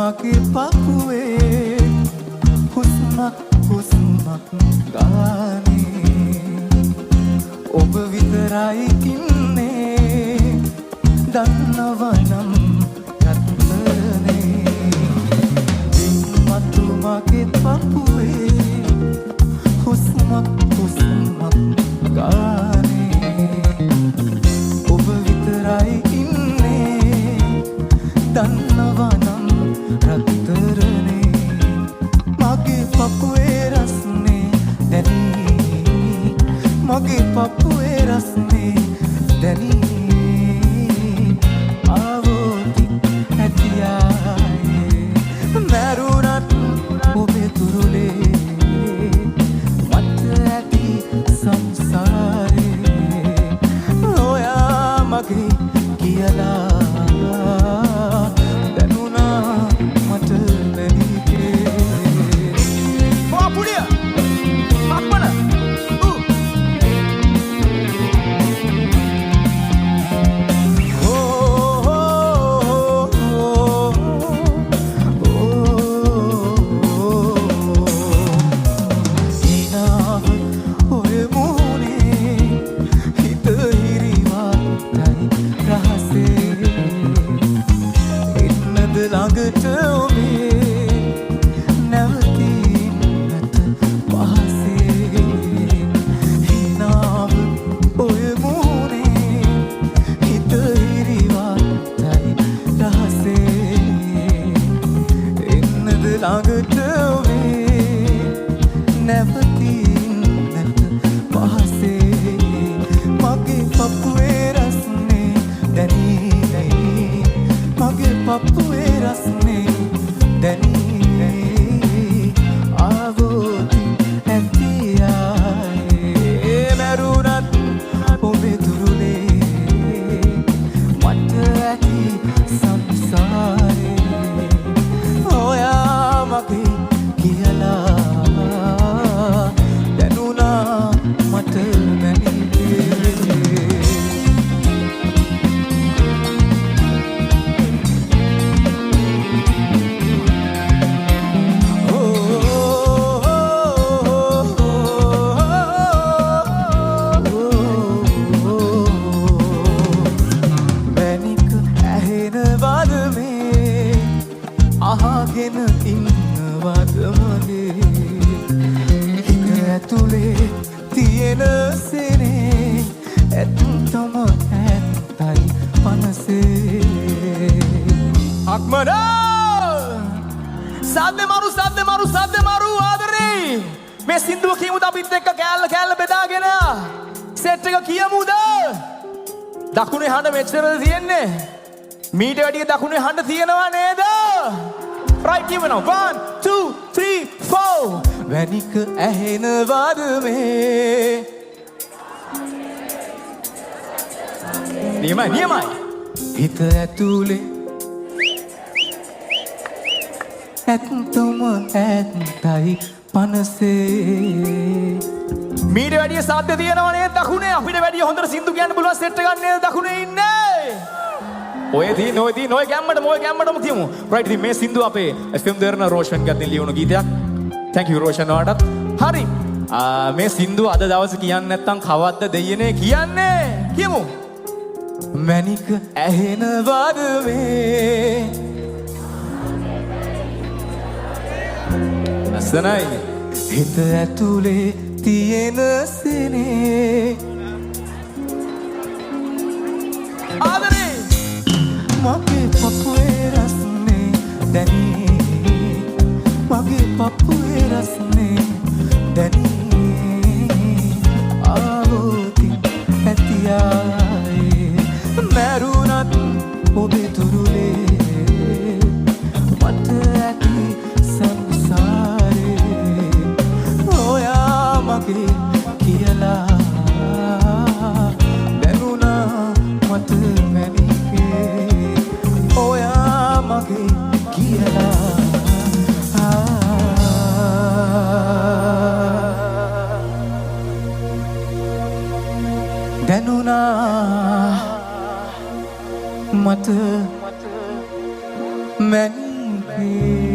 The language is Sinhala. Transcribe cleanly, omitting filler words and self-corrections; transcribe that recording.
මගේ පපුවේ හුස්මක් හුස්මක් ගානේ ඔබ විතරයි ඉන්නේ දන්නවනම් රත්තරනේ දින්මතු මගේ පපුවේ හුස්මක් හුස්මක් ගානේ ඔබ විතරයි ඉන්නේ දන්නවනම් රත්තරනේ මගේ පපුවේ රස්නේ දැනී මගේ පපුවේ රස්නේ දැනී ආවෝති ඇතියායේ මැරුණත් ඔබේ තුරුලේ මට ඇති සංසාරේ ඔයා මගේ කියලා දකුණේ හඬ මෙච්චරද තියෙන්නේ මීට වැඩිය දකුණේ හඬ තියෙනවා නේද right give now 1 2 3 4 වැනික ඇහෙනවද මේ නියමයි හිත ඇතුලේ ඇත්තම ඇත්තයි පනසේ මීට වැඩිය සාධ්‍ය තියෙනවා නේද දකුණේ අපිට වැඩිය හොඳට සින්දු කියන්න පුළුවන් සෙට් එකක් නේද දකුණේ ඉන්නේ ඔය ගැම්මටම කියමු right ඉතින් මේ සින්දු අපේ FM දෙරණ රෝෂන් ගත්තෙන් ලියුණු ගීතයක් thank you රෝෂන් ඔයාලට හරි මේ සින්දු අද දවසේ කියන්නේ නැත්නම් කවද්ද දෙයනේ කියන්නේ කියමු මැනික ඇහෙනවද මේ ලස්සනයි හිත ඇතුලේ තියෙන සෙනේ ආදරේ මගේ පපුවේ රස්නේ දැනී මගේ පපුවේ රස්නේ දැනී ආවෝති ඇතියායේ මැරුණත් ඔබේ තුරුලේ මට ඇති සංසාරේ ඔයා මගේ කියලා දැනුණා මට මැනිකේ ඔයා මගේ කියලා දැනුණා මට මැනිකේ මගේ